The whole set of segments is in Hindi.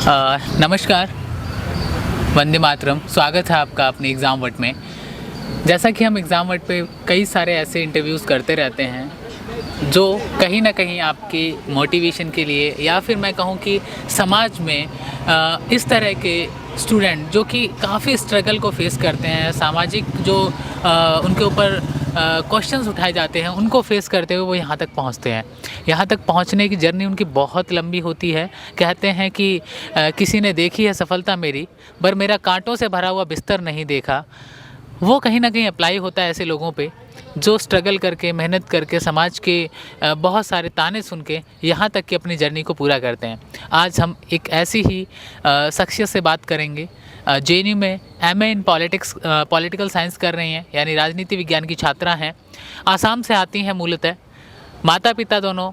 नमस्कार, वंदे मातरम। स्वागत है आपका अपने एग्ज़ाम वट में। जैसा कि हम एग्ज़ाम वट पे कई सारे ऐसे इंटरव्यूज़ करते रहते हैं जो कहीं ना कहीं आपके मोटिवेशन के लिए या फिर मैं कहूँ कि समाज में इस तरह के स्टूडेंट जो कि काफ़ी स्ट्रगल को फेस करते हैं, सामाजिक जो उनके ऊपर क्वेश्चंस उठाए जाते हैं उनको फेस करते हुए वो यहाँ तक पहुँचते हैं। यहाँ तक पहुँचने की जर्नी उनकी बहुत लंबी होती है। कहते हैं कि किसी ने देखी है सफलता मेरी, पर मेरा कांटों से भरा हुआ बिस्तर नहीं देखा। वो कहीं ना कहीं अप्लाई होता है ऐसे लोगों पे जो स्ट्रगल करके, मेहनत करके, समाज के बहुत सारे ताने सुन के यहाँ तक कि अपनी जर्नी को पूरा करते हैं। आज हम एक ऐसी ही शख्सियत से बात करेंगे। JNU में MA इन पॉलिटिकल साइंस कर रही हैं, यानी राजनीति विज्ञान की छात्रा हैं। आसाम से आती हैं मूलतः। माता पिता दोनों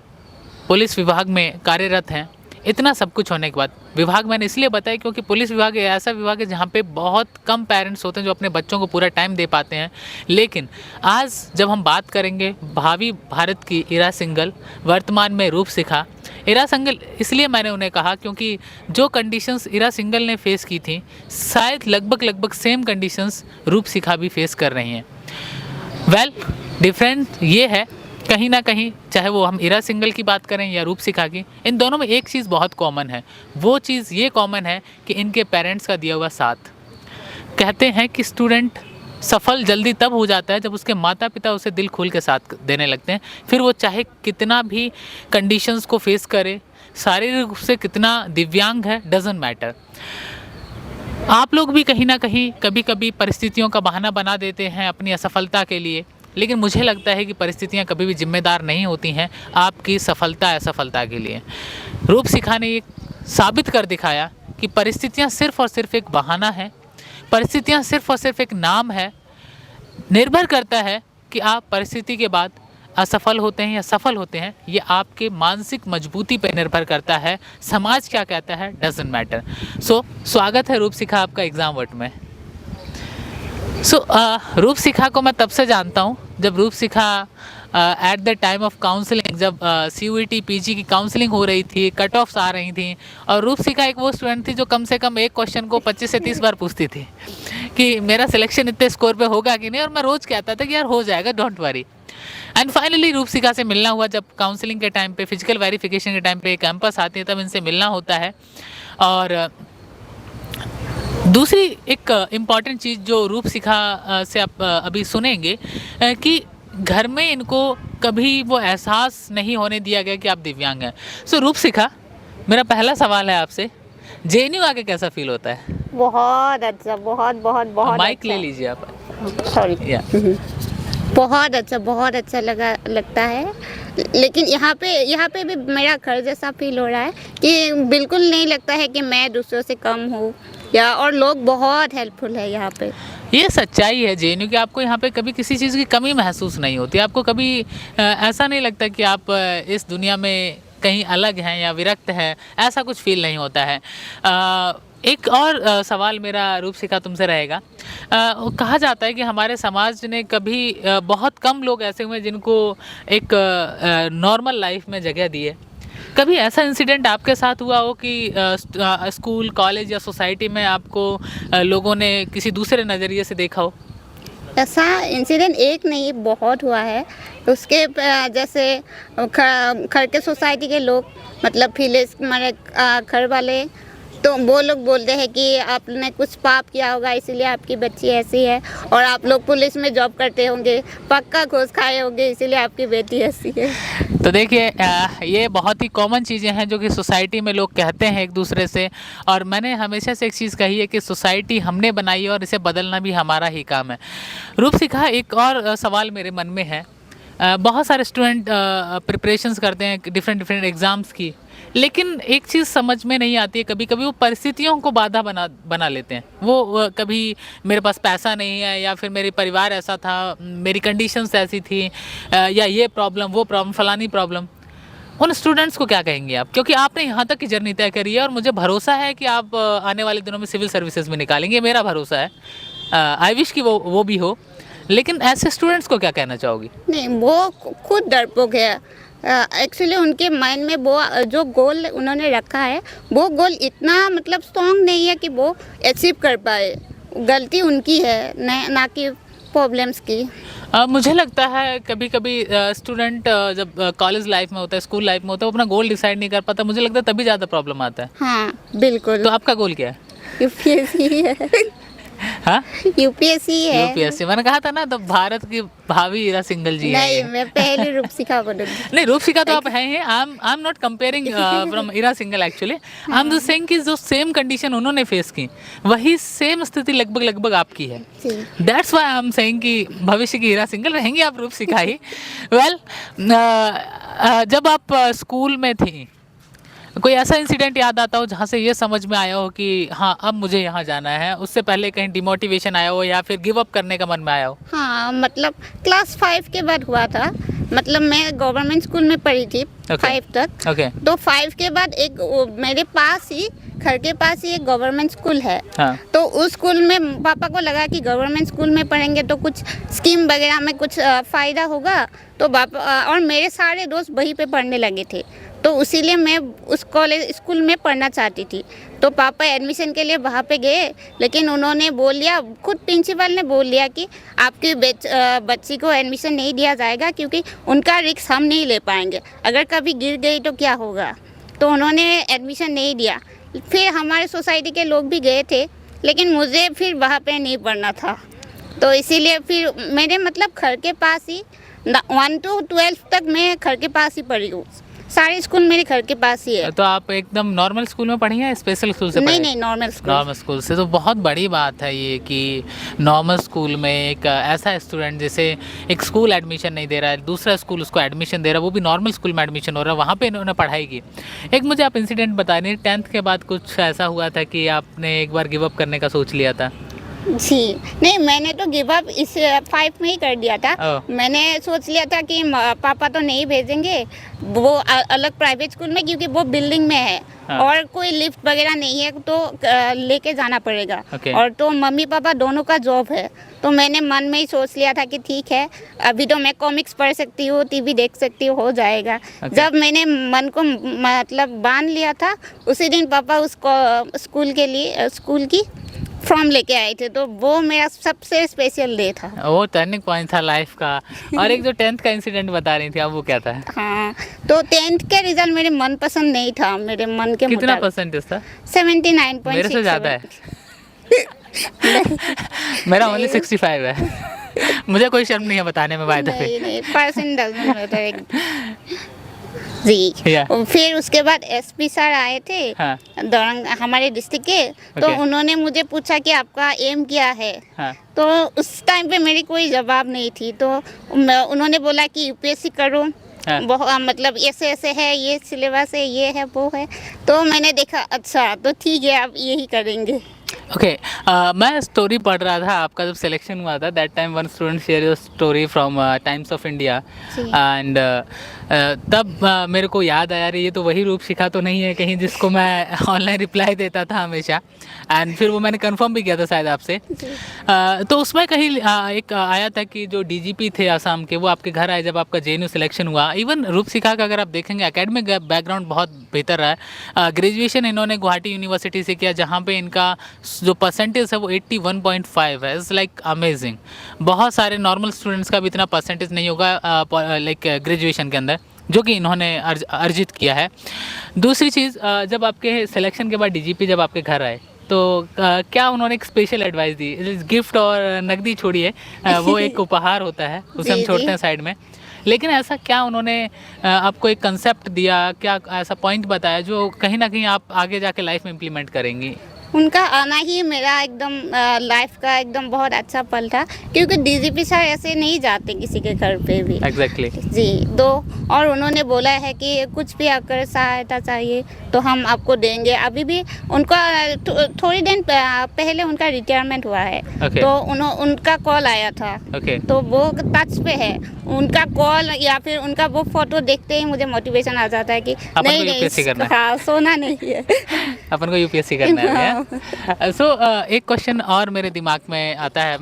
पुलिस विभाग में कार्यरत हैं। इतना सब कुछ होने के बाद विभाग मैंने इसलिए बताया क्योंकि पुलिस विभाग एक ऐसा विभाग है जहाँ पे बहुत कम पेरेंट्स होते हैं जो अपने बच्चों को पूरा टाइम दे पाते हैं। लेकिन आज जब हम बात करेंगे भावी भारत की इरा सिंघल, वर्तमान में रूप शिखा। इरा सिंघल इसलिए मैंने उन्हें कहा क्योंकि जो कंडीशंस इरा सिंघल ने फेस की थी शायद लगभग सेम कंडीशंस रूप शिखा भी फेस कर रही हैं। डिफरेंट ये है कहीं ना कहीं, चाहे वो हम इरा सिंघल की बात करें या रूप शिखा की, इन दोनों में एक चीज़ बहुत कॉमन है। वो चीज़ ये कॉमन है कि इनके पेरेंट्स का दिया हुआ साथ। कहते हैं कि स्टूडेंट सफल जल्दी तब हो जाता है जब उसके माता पिता उसे दिल खोल के साथ देने लगते हैं। फिर वो चाहे कितना भी कंडीशंस को फेस करे, शारीरिक रूप से कितना दिव्यांग है, डजेंट मैटर। आप लोग भी कहीं ना कहीं कभी कभी परिस्थितियों का बहाना बना देते हैं अपनी असफलता के लिए, लेकिन मुझे लगता है कि परिस्थितियाँ कभी भी जिम्मेदार नहीं होती हैं आपकी सफलता असफलता के लिए। रूप शिखा ने ये साबित कर दिखाया कि परिस्थितियाँ सिर्फ़ और सिर्फ एक बहाना है, परिस्थितियाँ सिर्फ़ और सिर्फ एक नाम है। निर्भर करता है कि आप परिस्थिति के बाद असफल होते हैं या सफल होते हैं, ये आपके मानसिक मजबूती पर निर्भर करता है। समाज क्या कहता है डजेंट मैटर। स्वागत है रूप शिखा आपका एग्ज़ाम वट में। रूप शिखा को मैं तब से जानता हूँ जब Roopshikha at the time of counselling, जब CUET PG की काउंसलिंग हो रही थी, कट ऑफ्स आ रही थी, और रूप शिखा एक वो स्टूडेंट थी जो कम से कम एक क्वेश्चन को 25 से 30 बार पूछती थी कि मेरा सिलेक्शन इतने स्कोर पे होगा कि नहीं, और मैं रोज़ कहता था कि यार हो जाएगा, डोंट वरी। एंड फाइनली रूप शिखा से मिलना हुआ जब काउंसलिंग के टाइम पे, फिजिकल वेरिफिकेशन के टाइम पे कैंपस आती है, तब इनसे मिलना होता है। और दूसरी एक इम्पॉर्टेंट चीज़ जो रूप शिखा से आप अभी सुनेंगे कि घर में इनको कभी वो एहसास नहीं होने दिया गया कि आप दिव्यांग हैं। रूप शिखा, मेरा पहला सवाल है आपसे, JNU आके कैसा फील होता है? बहुत अच्छा, बहुत बहुत बहुत माइक अच्छा। ले लीजिए आप। सॉरी। या बहुत अच्छा लगता है। लेकिन यहाँ पे भी मेरा घर जैसा फील हो रहा है कि बिल्कुल नहीं लगता है कि मैं दूसरों से कम हूँ, या और लोग बहुत हेल्पफुल है यहाँ पे। ये सच्चाई है JNU की। आपको यहाँ पे कभी किसी चीज़ की कमी महसूस नहीं होती। आपको कभी ऐसा नहीं लगता कि आप इस दुनिया में कहीं अलग हैं या विरक्त हैं, ऐसा कुछ फील नहीं होता है। एक और सवाल मेरा रूप शिखा तुमसे रहेगा। कहा जाता है कि हमारे समाज ने कभी बहुत कम लोग ऐसे हुए जिनको एक नॉर्मल लाइफ में जगह दी है। कभी ऐसा इंसिडेंट आपके साथ हुआ हो कि स्कूल, कॉलेज या सोसाइटी में आपको लोगों ने किसी दूसरे नज़रिए से देखा हो? ऐसा इंसिडेंट एक नहीं, बहुत हुआ है। उसके जैसे घर के सोसाइटी के लोग, मतलब फिलिस हमारे घर वाले, तो वो लोग बोलते हैं कि आपने कुछ पाप किया होगा इसीलिए आपकी बच्ची ऐसी है, और आप लोग पुलिस में जॉब करते होंगे, पक्का घूस खाए होंगे इसीलिए आपकी बेटी ऐसी है। तो देखिए, ये बहुत ही कॉमन चीज़ें हैं जो कि सोसाइटी में लोग कहते हैं एक दूसरे से। और मैंने हमेशा से एक चीज़ कही है कि सोसाइटी हमने बनाई है और इसे बदलना भी हमारा ही काम है। रूप शिखा, एक और सवाल मेरे मन में है। बहुत सारे स्टूडेंट प्रिपरेशंस करते हैं डिफरेंट एग्ज़ाम्स की, लेकिन एक चीज़ समझ में नहीं आती है, कभी कभी वो परिस्थितियों को बाधा बना लेते हैं। वो कभी मेरे पास पैसा नहीं है, या फिर मेरे परिवार ऐसा था, मेरी कंडीशंस ऐसी थी, या ये प्रॉब्लम, वो प्रॉब्लम, फलानी प्रॉब्लम। उन स्टूडेंट्स को क्या कहेंगे आप? क्योंकि आपने यहाँ तक की जर्नी तय करी है और मुझे भरोसा है कि आप आने वाले दिनों में सिविल सर्विसेज में निकालेंगे, मेरा भरोसा है। आई विश कि वो भी हो। लेकिन ऐसे स्टूडेंट्स को क्या कहना चाहोगी? नहीं, वो खुद डरपोक है। एक्चुअली उनके माइंड में वो जो गोल उन्होंने रखा है वो गोल इतना मतलब स्ट्रॉन्ग नहीं है कि वो अचीव कर पाए। गलती उनकी है, ना कि प्रॉब्लम्स की। मुझे लगता है कभी कभी स्टूडेंट जब कॉलेज लाइफ में होता है, स्कूल लाइफ में होता है, वो अपना गोल डिसाइड नहीं कर पाता। मुझे लगता है तभी ज़्यादा प्रॉब्लम आता है। हाँ बिल्कुल। तो आपका गोल क्या है? यूपीएससी है। हाँ, यूपीएससी है। यूपीएससी। मैंने कहा था ना, तो भारत की भावी हीरा सिंघल जी नहीं, हैं। मैं पहले रूपसिखा बनूंगी। नहीं, रूपसिखा तो आप हैं ही। I am not comparing from Heera Singhal actually. I am just saying कि जो सेम कंडीशन उन्होंने फेस की, वही सेम स्थिति लगभग लगभग आपकी है। That's why I am saying कि भविष्य की हीरा सिंघल रहेंगी आप, रूपसिखा ही। वेल, जब आप स्कूल में थी, कोई ऐसा इंसिडेंट याद आता हो जहाँ से ये समझ में आया हो कि हाँ अब मुझे यहाँ जाना है? उससे पहले कहीं डिमोटिवेशन आया हो या फिर गिव अप करने का मन में आया हो? हाँ, मतलब क्लास 5 के बाद हुआ था। मतलब मैं गवर्नमेंट स्कूल में पढ़ी थी 5 तक। तो 5 के बाद मेरे पास ही, घर के पास ही एक गवर्नमेंट स्कूल है। हाँ। तो उस स्कूल में पापा को लगा कि गवर्नमेंट स्कूल में पढ़ेंगे तो कुछ स्कीम वगैरह में कुछ फ़ायदा होगा। तो पापा और मेरे सारे दोस्त वहीं पे पढ़ने लगे थे, तो इसीलिए मैं उस स्कूल में पढ़ना चाहती थी। तो पापा एडमिशन के लिए वहाँ पे गए, लेकिन उन्होंने बोल लिया, खुद प्रिंसिपल ने बोल लिया कि आपकी बच्ची को एडमिशन नहीं दिया जाएगा क्योंकि उनका रिस्क हम नहीं ले पाएंगे, अगर कभी गिर गई तो क्या होगा। तो उन्होंने एडमिशन नहीं दिया। फिर हमारे सोसाइटी के लोग भी गए थे, लेकिन मुझे फिर वहाँ पे नहीं पढ़ना था। तो इसीलिए फिर मेरे मतलब घर के पास ही 1 to 12 तक मैं घर के पास ही पढ़ी हूँ। सारे स्कूल मेरे घर के पास ही है। तो आप एकदम नॉर्मल स्कूल में पढ़ी हैं, स्पेशल स्कूल से पढ़ी? नहीं, नॉर्मल स्कूल। नॉर्मल स्कूल से। तो बहुत बड़ी बात है ये कि नॉर्मल स्कूल में एक ऐसा स्टूडेंट जिसे एक स्कूल एडमिशन नहीं दे रहा है, दूसरा स्कूल उसको एडमिशन दे रहा है, वो भी नॉर्मल स्कूल में एडमिशन हो रहा है, वहाँ पे इन्होंने पढ़ाई की। एक मुझे आप इंसिडेंट बता रही, 10th के बाद कुछ ऐसा हुआ था कि आपने एक बार गिव अप करने का सोच लिया था? जी नहीं, मैंने तो गिव अप इस 5 में ही कर दिया था। मैंने सोच लिया था कि पापा तो नहीं भेजेंगे वो अलग प्राइवेट स्कूल में, क्योंकि वो बिल्डिंग में है। हाँ। और कोई लिफ्ट वगैरह नहीं है, तो लेके जाना पड़ेगा। और तो मम्मी पापा दोनों का जॉब है। तो मैंने मन में ही सोच लिया था कि ठीक है, अभी तो मैं कॉमिक्स पढ़ सकती हूँ, टीवी देख सकती हूँ, हो जाएगा। जब मैंने मन को मतलब बांध लिया था, उसी दिन पापा उसको स्कूल की फॉर्म लेके आए थे। तो वो मेरा सबसे स्पेशल डे था, वो टर्निंग पॉइंट था लाइफ का। और एक जो 10th का इंसिडेंट बता रही थी आप, वो क्या था? हाँ, तो 10th के रिजल्ट मेरे मन पसंद नहीं था, मेरे मन के कितना परसेंटेज था? 79.6। मेरे से ज़्यादा है। मेरा ओनली 65 है। मुझे कोई शर्म नहीं है बताने में। बाय द वे, नहीं, परसेंट डजंट मैटर जी। फिर उसके बाद एसपी सर आए थे। हाँ। हमारे डिस्ट्रिक्ट के। तो उन्होंने मुझे पूछा कि आपका एम क्या है। हाँ। तो उस टाइम पे मेरी कोई जवाब नहीं थी। तो उन्होंने बोला कि यूपीएससी करो। हाँ। मतलब ऐसे ऐसे है, ये सिलेबस है, ये है, वो है। तो मैंने देखा अच्छा तो ठीक है, अब यही करेंगे। ओके, मैं स्टोरी पढ़ रहा था आपका जब सिलेक्शन हुआ था। That time one student share your story from times of India and तब मेरे को याद आया रही, ये तो वही रूपशिखा तो नहीं है कहीं जिसको मैं ऑनलाइन रिप्लाई देता था हमेशा। एंड फिर वो मैंने कंफर्म भी किया था शायद आपसे। तो उसमें कहीं एक आया था कि जो डीजीपी थे आसाम के, वो आपके घर आए जब आपका जेएनयू सिलेक्शन हुआ। इवन रूपशिखा का अगर आप देखेंगे एकेडमिक बैकग्राउंड बहुत बेहतर रहा है। ग्रेजुएशन इन्होंने गुवाहाटी यूनिवर्सिटी से किया, जहाँ पे इनका जो परसेंटेज है वो 81.5 है। It's like amazing. बहुत सारे नॉर्मल स्टूडेंट्स का भी इतना परसेंटेज नहीं होगा लाइक ग्रेजुएशन के अंदर, जो कि इन्होंने अर्जित किया है। दूसरी चीज़, जब आपके सिलेक्शन के बाद डीजीपी जब आपके घर आए तो क्या उन्होंने एक स्पेशल एडवाइस दी? गिफ्ट और नकदी छोड़िए, वो एक उपहार होता है, उसे हम छोड़ते हैं साइड में। लेकिन ऐसा क्या उन्होंने आपको एक कंसेप्ट दिया, क्या ऐसा पॉइंट बताया जो कहीं ना कहीं आप आगे जाके लाइफ में इम्प्लीमेंट करेंगी? उनका आना ही मेरा एकदम लाइफ का एकदम बहुत अच्छा पल था, क्योंकि डीजीपी सर ऐसे नहीं जाते किसी के घर पे भी। एग्जैक्टली जी। तो और उन्होंने बोला है कि कुछ भी अगर सहायता चाहिए तो हम आपको देंगे। अभी भी उनका थोड़ी दिन पहले उनका रिटायरमेंट हुआ है। तो उनका कॉल आया था। तो वो टच पे है। उनका कॉल या फिर उनका वो फोटो देखते ही मुझे मोटिवेशन आ जाता है कि नहीं, यूपीएससी करना है। हाँ, सोना नहीं है। अपन को यूपीएससी करना है। सो एक क्वेश्चन और मेरे दिमाग में आता है।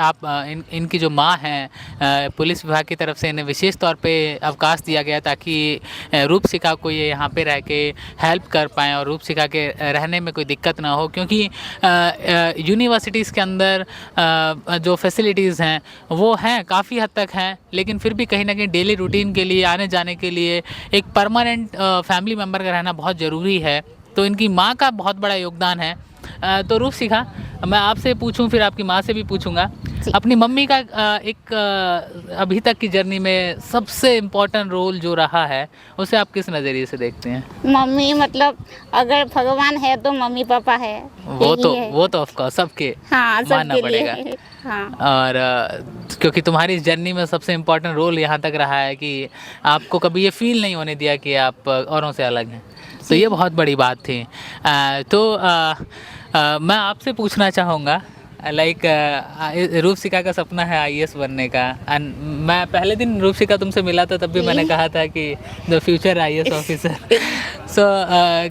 आप इनकी जो माँ हैं, पुलिस विभाग की तरफ से इन्हें विशेष तौर पे अवकाश दिया गया ताकि रूपसिका को ये यहाँ पे रह के हेल्प कर पाएँ और रूपसिका के रहने में कोई दिक्कत ना हो, क्योंकि यूनिवर्सिटीज़ के अंदर जो फैसिलिटीज़ हैं वो हैं, काफ़ी हद तक हैं, लेकिन फिर भी कहीं ना कहीं डेली रूटीन के लिए, आने जाने के लिए एक परमानेंट फैमिली मेम्बर का रहना बहुत ज़रूरी है। तो इनकी माँ का बहुत बड़ा योगदान है। तो रूपसिका, मैं आपसे पूछूं फिर आपकी माँ से भी पूछूंगा, अपनी मम्मी का अभी तक की जर्नी में सबसे इम्पोर्टेंट रोल जो रहा है उसे आप किस नज़रिए से देखते हैं? मम्मी मतलब अगर भगवान है तो मम्मी पापा है, वो तो ऑफ कोर्स सबके हाँ, मानना सबके लिए पड़ेगा। हाँ। और क्योंकि तुम्हारी इस जर्नी में सबसे इम्पोर्टेंट रोल यहाँ तक रहा है कि आपको कभी ये फील नहीं होने दिया कि आप औरों से अलग हैं, तो ये बहुत बड़ी बात थी। मैं आपसे पूछना चाहूँगा, लाइक रूपसिका का सपना है आईएएस बनने का। एंड मैं पहले दिन रूपसिका तुमसे मिला था, तब भी मैंने कहा था कि द फ्यूचर आईएएस ऑफिसर। सो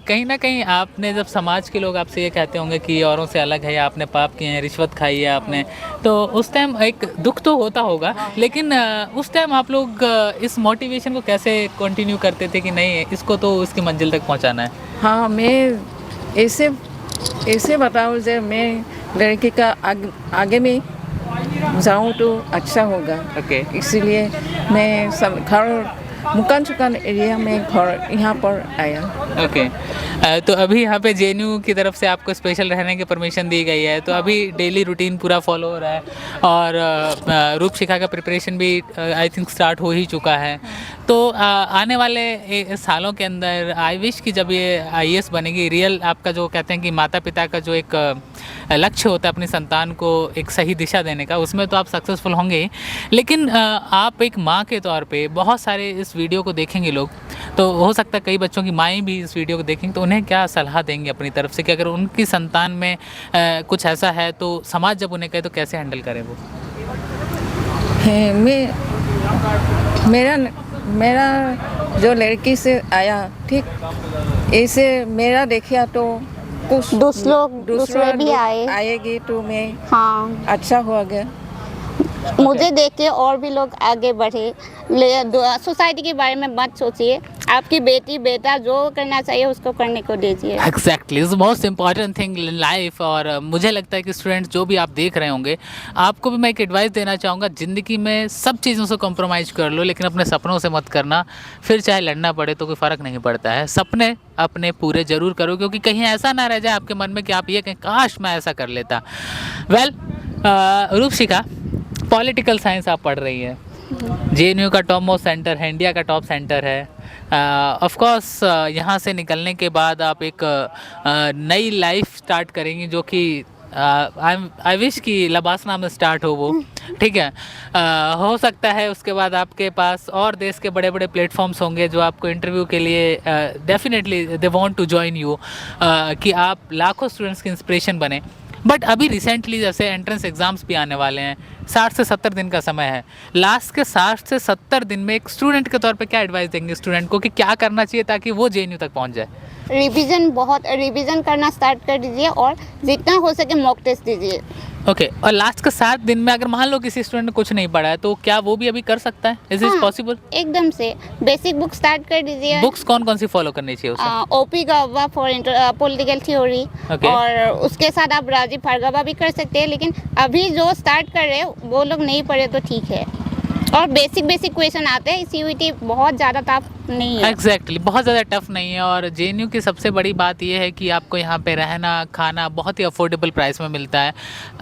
कहीं ना कहीं आपने, जब समाज के लोग आपसे ये कहते होंगे कि औरों से अलग है या आपने पाप किए हैं, रिश्वत खाई है आपने, तो उस टाइम एक दुख तो होता होगा, लेकिन उस टाइम आप लोग इस मोटिवेशन को कैसे कंटिन्यू करते थे कि नहीं, इसको तो उसकी मंजिल तक पहुंचाना है? हाँ, मैं ऐसे बताऊँ जब मैं लड़की का आगे में जाऊँ तो अच्छा होगा। ओके। इसीलिए मैं सब घर मुकान एरिया में घर यहाँ पर आया। ओके। तो अभी यहाँ पे जेएनयू की तरफ से आपको स्पेशल रहने की परमिशन दी गई है, तो अभी डेली रूटीन पूरा फॉलो हो रहा है और रूपसिका का प्रिपरेशन भी आई थिंक स्टार्ट हो ही चुका है। तो आने वाले सालों के अंदर आई विश कि जब ये आईएएस बनेगी, रियल आपका जो कहते हैं कि माता पिता का जो एक लक्ष्य होता है अपनी संतान को एक सही दिशा देने का, उसमें तो आप सक्सेसफुल होंगे ही, लेकिन आप एक माँ के तौर पे बहुत सारे इस वीडियो को देखेंगे लोग, तो हो सकता है कई बच्चों की माएँ भी इस वीडियो को देखेंगे, तो उन्हें क्या सलाह देंगे अपनी तरफ से कि अगर उनकी संतान में कुछ ऐसा है तो समाज जब उन्हें कहे तो कैसे हैंडल करें वो? मेरा जो लड़की से आया, ठीक ऐसे मेरा देखिया तो कुछ दूसरे भी आएगी तो मैं हाँ, अच्छा हो गया। मुझे देख के और भी लोग आगे बढ़े। सोसाइटी के बारे में मत सोचिए, आपकी बेटी बेटा जो करना चाहिए उसको करने को दीजिए। Exactly, is most important thing in life. और मुझे लगता है कि स्टूडेंट्स जो भी आप देख रहे होंगे, आपको भी मैं एक एडवाइस देना चाहूँगा, ज़िंदगी में सब चीज़ों से कॉम्प्रोमाइज़ कर लो, लेकिन अपने सपनों से मत करना। फिर चाहे लड़ना पड़े तो कोई फ़र्क नहीं पड़ता है। सपने अपने पूरे ज़रूर करो, क्योंकि कहीं ऐसा ना रह जाए आपके मन में कि आप ये कहें काश मैं ऐसा कर लेता। वेल, रूपसिका, पॉलिटिकल साइंस आप पढ़ रही है, जेएनयू का टॉप मोस्ट सेंटर है, इंडिया का टॉप सेंटर है। ऑफ कोर्स यहाँ से निकलने के बाद आप एक नई लाइफ स्टार्ट करेंगी, जो कि आई विश कि लबासना में स्टार्ट हो वो, ठीक है। हो सकता है उसके बाद आपके पास और देश के बड़े बड़े प्लेटफॉर्म्स होंगे जो आपको इंटरव्यू के लिए definitely they want to join you, कि आप लाखों स्टूडेंट्स की इंस्पिरेशन बने। बट अभी रिसेंटली जैसे एंट्रेंस एग्ज़ाम्स भी आने वाले हैं, 60 से 70 दिन का समय है। लास्ट के 60 से 70 दिन में एक स्टूडेंट के तौर पे क्या एडवाइस देंगे स्टूडेंट को कि क्या करना चाहिए ताकि वो जेएनयू तक पहुंच जाए? रिवीजन करना स्टार्ट कर दीजिए और जितना हो सके मॉक टेस्ट दीजिए। ओके। और लास्ट के 7 दिन में अगर मान लो किसी स्टूडेंट ने कुछ नहीं पढ़ा है, तो क्या वो भी अभी कर सकता है? Is it possible? एकदम से बेसिक बुक स्टार्ट कर दीजिए। बुक्स कौन कौन सी फॉलो करनी चाहिए उसे? ओपी गव्वा फॉर पॉलिटिकल थ्योरी, और उसके साथ आप राजीव भार्गवा भी कर सकते हैं, लेकिन अभी जो स्टार्ट कर रहे हैं वो लोग नहीं पढ़े तो ठीक है। और बेसिक क्वेश्चन आते हैं, सीयूईटी बहुत ज़्यादा टफ नहीं है। एग्जैक्टली, बहुत ज़्यादा टफ नहीं है। और जेएनयू की सबसे बड़ी बात यह है कि आपको यहाँ पे रहना खाना बहुत ही अफोर्डेबल प्राइस में मिलता है।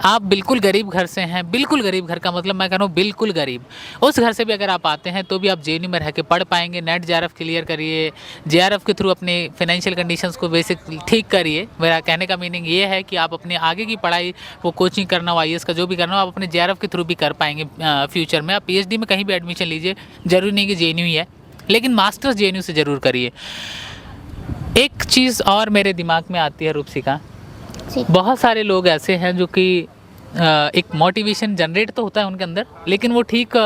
आप बिल्कुल गरीब घर से हैं, बिल्कुल गरीब घर का मतलब मैं कह रहा हूँ बिल्कुल गरीब, उस घर से भी अगर आप आते हैं तो भी आप जेएनयू में रह के पढ़ पाएंगे। नेट जेआरएफ क्लियर करिए, जेआरएफ के थ्रू अपनी फाइनेंशियल कंडीशंस को बेसिक ठीक करिए। मेरा कहने का मीनिंग ये है कि आप अपनी आगे की पढ़ाई, वो कोचिंग करना हो, आईएएस का जो भी करना हो, आप अपने जेआरएफ के थ्रू भी कर पाएंगे फ्यूचर में। आप पीएचडी में कहीं भी एडमिशन लीजिए, जरूरी नहीं कि जेएनयू ही है, लेकिन मास्टर्स जेएनयू से ज़रूर करिए। एक चीज़ और मेरे दिमाग में आती है रूपसिका, बहुत सारे लोग ऐसे हैं जो कि एक मोटिवेशन जनरेट तो होता है उनके अंदर, लेकिन वो ठीक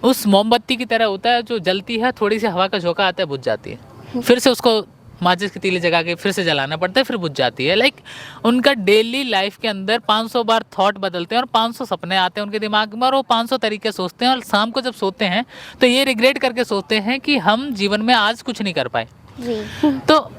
उस मोमबत्ती की तरह होता है जो जलती है, थोड़ी सी हवा का झोंका आता है, बुझ जाती है, फिर से उसको माचिस की तीली जगा के फिर से जलाना पड़ता है, फिर बुझ जाती है। लाइक उनका डेली लाइफ के अंदर 500 बार थॉट बदलते हैं और 500 सपने आते हैं उनके दिमाग में, और वो 500 तरीके सोचते हैं, और शाम को जब सोते हैं तो ये रिग्रेट करके सोते हैं कि हम जीवन में आज कुछ नहीं कर पाए। जी तो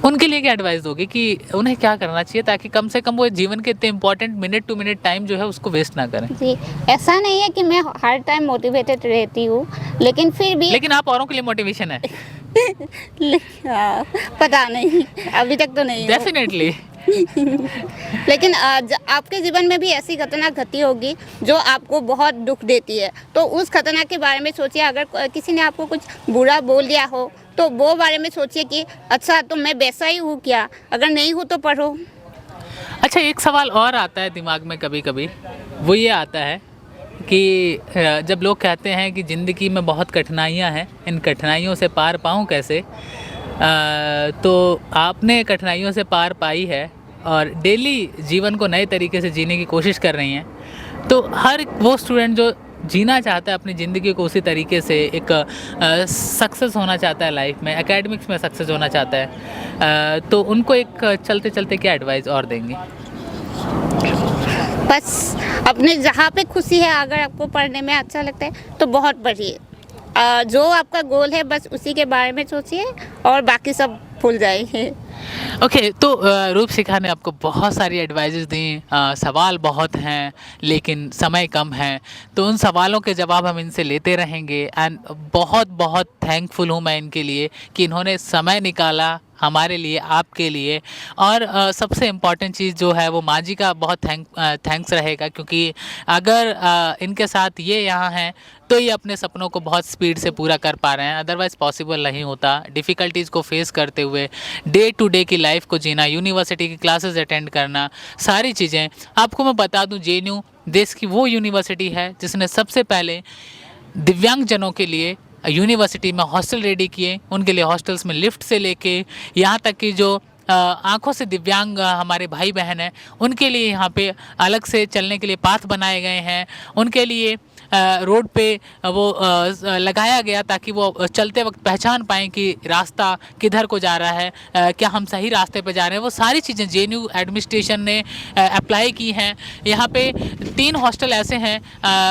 उनके लिए क्या एडवाइस दोगे कि उन्हें क्या करना चाहिए ताकि कम से कम वो जीवन के इतने important minute to minute time जो है उसको वेस्ट ना करें? जी, ऐसा नहीं है कि मैं हर टाइम मोटिवेटेड रहती हूँ, लेकिन फिर भी लेकिन आप औरों के लिए मोटिवेशन है। पता नहीं, अभी तक तो नहीं हूँ। डेफिनेटली। लेकिन आपके जीवन में भी ऐसी घटना घटी होगी जो आपको बहुत दुख देती है, तो उस घटना के बारे में सोचिए। अगर किसी ने आपको कुछ बुरा बोल दिया हो तो वो बारे में सोचिए कि अच्छा तो मैं वैसा ही हूँ क्या, अगर नहीं हूँ तो पढ़ो। अच्छा, एक सवाल और आता है दिमाग में कभी कभी, वो ये आता है कि जब लोग कहते हैं कि ज़िंदगी में बहुत कठिनाइयाँ हैं, इन कठिनाइयों से पार पाऊँ कैसे, तो आपने कठिनाइयों से पार पाई है और डेली जीवन को नए तरीके से जीने की कोशिश कर रही हैं। तो हर वो स्टूडेंट जो जीना चाहता है अपनी ज़िंदगी को उसी तरीके से, एक सक्सेस होना चाहता है लाइफ में, एकेडमिक्स में सक्सेस होना चाहता है, तो उनको एक चलते चलते क्या एडवाइस और देंगे? बस अपने जहाँ पे खुशी है, अगर आपको पढ़ने में अच्छा लगता है तो बहुत पढ़िए। जो आपका गोल है बस उसी के बारे में सोचिए और बाकी सब भूल जाइए। ओके, तो रूपशिखा ने आपको बहुत सारी एडवाइजेस दी। सवाल बहुत हैं लेकिन समय कम है, तो उन सवालों के जवाब हम इनसे लेते रहेंगे। एंड बहुत बहुत थैंकफुल हूँ मैं इनके लिए कि इन्होंने समय निकाला हमारे लिए, आपके लिए। और सबसे इम्पॉर्टेंट चीज़ जो है वो माँ जी का बहुत थैंक्स रहेगा, क्योंकि अगर इनके साथ ये यहाँ हैं तो ये अपने सपनों को बहुत स्पीड से पूरा कर पा रहे हैं, अदरवाइज़ पॉसिबल नहीं होता। डिफ़िकल्टीज़ को फेस करते हुए डे टू डे की लाइफ को जीना, यूनिवर्सिटी की क्लासेस अटेंड करना, सारी चीज़ें। आपको मैं बता दूं, JNU देश की वो यूनिवर्सिटी है जिसने सबसे पहले दिव्यांगजनों के लिए यूनिवर्सिटी में हॉस्टल रेडी किए। उनके लिए हॉस्टल्स में लिफ्ट से लेके यहाँ तक कि जो आँखों से दिव्यांग हमारे भाई बहन हैं उनके लिए यहाँ पे अलग से चलने के लिए पाथ बनाए गए हैं। उनके लिए रोड पे वो लगाया गया ताकि वो चलते वक्त पहचान पाएँ कि रास्ता किधर को जा रहा है, क्या हम सही रास्ते पे जा रहे हैं। वो सारी चीज़ें JNU एडमिनिस्ट्रेशन ने अप्लाई की हैं। यहाँ पे 3 हॉस्टल ऐसे हैं,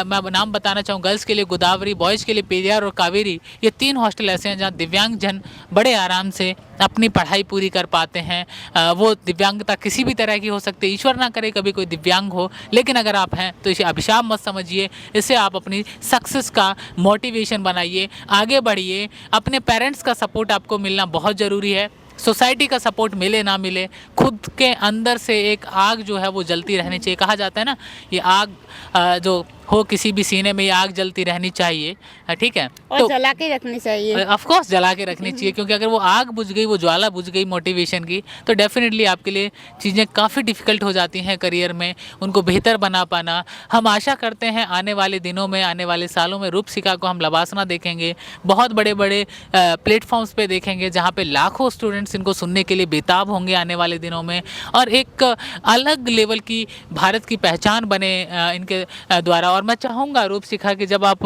मैं नाम बताना चाहूँ, गर्ल्स के लिए गोदावरी, बॉयज़ के लिए पेरियार और कावेरी। ये 3 हॉस्टल ऐसे हैं जहाँ दिव्यांगजन बड़े आराम से अपनी पढ़ाई पूरी कर पाते हैं। वो दिव्यांगता किसी भी तरह की हो सकती है, ईश्वर ना करे कभी कोई दिव्यांग हो, लेकिन अगर आप हैं तो इसे अभिशाप मत समझिए। इससे आप अपनी सक्सेस का मोटिवेशन बनाइए, आगे बढ़िए। अपने पेरेंट्स का सपोर्ट आपको मिलना बहुत ज़रूरी है। सोसाइटी का सपोर्ट मिले ना मिले, खुद के अंदर से एक आग जो है वो जलती रहनी चाहिए। कहा जाता है ना, ये आग जो हो किसी भी सीने में, ये आग जलती रहनी चाहिए, ठीक है। और जला के रखनी चाहिए। ऑफ कोर्स जला के रखनी चाहिए, क्योंकि अगर वो आग बुझ गई, वो ज्वाला बुझ गई मोटिवेशन की, तो डेफिनेटली आपके लिए चीज़ें काफ़ी डिफ़िकल्ट हो जाती हैं करियर में, उनको बेहतर बना पाना। हम आशा करते हैं आने वाले दिनों में, आने वाले सालों में रूपशिखा को हम लबासना देखेंगे, बहुत बड़े बड़े प्लेटफॉर्म्स पे देखेंगे जहाँ पे लाखों स्टूडेंट्स इनको सुनने के लिए बेताब होंगे आने वाले दिनों में, और एक अलग लेवल की भारत की पहचान बने इनके द्वारा। और मैं चाहूँगा रूपशिखा कि जब आप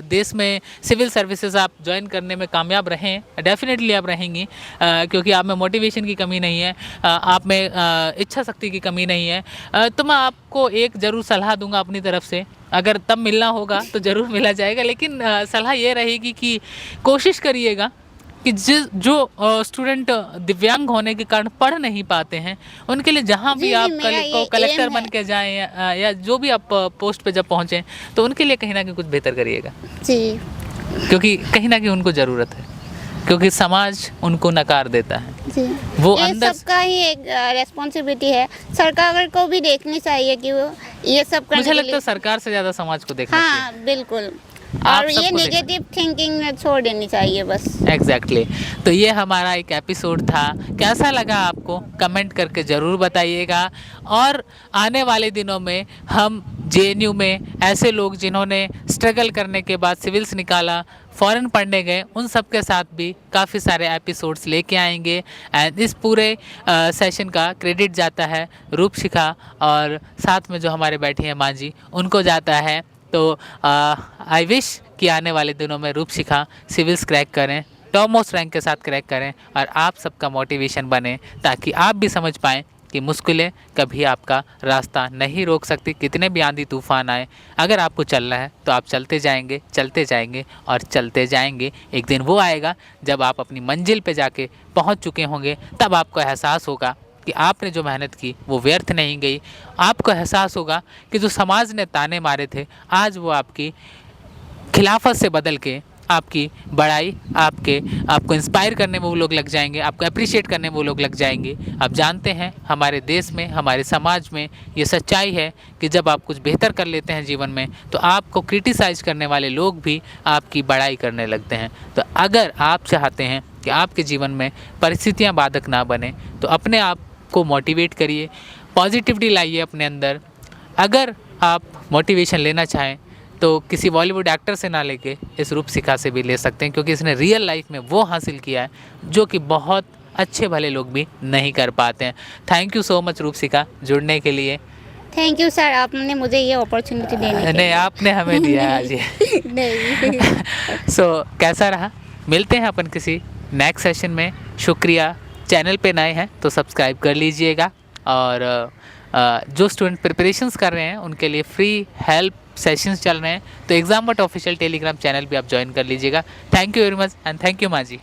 देश में सिविल सर्विसेज आप ज्वाइन करने में कामयाब रहें, डेफिनेटली आप रहेंगी, क्योंकि आप में मोटिवेशन की कमी नहीं है, आप में इच्छा शक्ति की कमी नहीं है। तो मैं आपको एक ज़रूर सलाह दूंगा अपनी तरफ से, अगर तब मिलना होगा तो ज़रूर मिला जाएगा, लेकिन सलाह ये रहेगी कि कोशिश करिएगा कि जो स्टूडेंट दिव्यांग होने के कारण पढ़ नहीं पाते हैं उनके लिए जहाँ भी आप कलेक्टर बन के जाएं या जो भी आप पोस्ट पे जब पहुँचें तो उनके लिए कहीं ना कहीं कुछ बेहतर करिएगा जी, क्योंकि कहीं ना कहीं उनको ज़रूरत है, क्योंकि समाज उनको नकार देता है। जी, वो ये अंदर सबका ही एक रेस्पॉन्सिबिलिटी है। सरकार को भी देखनी चाहिए कि वो ये सब करने मुझे के लगता है लिए। सरकार से ज़्यादा समाज को देखना चाहिए। हाँ बिल्कुल, आप और ये सबको नेगेटिव थिंकिंग छोड़ देनी चाहिए बस। एग्जैक्टली तो ये हमारा एक एपिसोड था। कैसा लगा आपको कमेंट करके ज़रूर बताइएगा। और आने वाले दिनों में हम JNU में ऐसे लोग जिन्होंने स्ट्रगल करने के बाद सिविल्स निकाला, फ़ॉरेन पढ़ने गए, उन सब के साथ भी काफ़ी सारे एपिसोड्स लेके आएंगे। एंड इस पूरे सेशन का क्रेडिट जाता है रूपशिखा और साथ में जो हमारे बैठे हैं माँ जी, उनको जाता है। तो आई विश कि आने वाले दिनों में रूपशिखा सिविल्स क्रैक करें, टॉप मोस्ट रैंक के साथ क्रैक करें और आप सबका मोटिवेशन बने, ताकि आप भी समझ पाएँ कि मुश्किलें कभी आपका रास्ता नहीं रोक सकती। कितने भी आंधी तूफान आए, अगर आपको चलना है तो आप चलते जाएंगे और चलते जाएंगे। एक दिन वो आएगा जब आप अपनी मंजिल पे जाके पहुंच चुके होंगे, तब आपको एहसास होगा कि आपने जो मेहनत की वो व्यर्थ नहीं गई। आपको एहसास होगा कि जो समाज ने ताने मारे थे, आज वो आपकी खिलाफत से बदल के आपकी बड़ाई, आपको इंस्पायर करने में वो लोग लग जाएंगे, आपको अप्रिशिएट करने में वो लोग लग जाएंगे। आप जानते हैं हमारे देश में, हमारे समाज में ये सच्चाई है कि जब आप कुछ बेहतर कर लेते हैं जीवन में, तो आपको क्रिटिसाइज़ करने वाले लोग भी आपकी बड़ाई करने लगते हैं। तो अगर आप चाहते हैं कि आपके जीवन में परिस्थितियाँ बाधक ना बने, तो अपने आप को मोटिवेट करिए, पॉजिटिविटी लाइए अपने अंदर। अगर आप मोटिवेशन लेना चाहें तो किसी बॉलीवुड एक्टर से ना लेके इस रूपशिखा से भी ले सकते हैं, क्योंकि इसने रियल लाइफ में वो हासिल किया है जो कि बहुत अच्छे भले लोग भी नहीं कर पाते हैं। थैंक यू सो मच रूपशिखा जुड़ने के लिए। थैंक यू सर, आपने मुझे ये अपॉर्चुनिटी देने के नहीं, आपने हमें दिया आज ये। नहीं सो कैसा रहा? मिलते हैं अपन किसी नेक्स्ट सेशन में। शुक्रिया। चैनल पे नए हैं तो सब्सक्राइब कर लीजिएगा, और जो स्टूडेंट प्रिपरेशंस कर रहे हैं उनके लिए फ्री हेल्प सेशंस चल रहे हैं, तो एग्जामबट ऑफिशियल टेलीग्राम चैनल भी आप ज्वाइन कर लीजिएगा। Thank you very much and thank you माँ जी।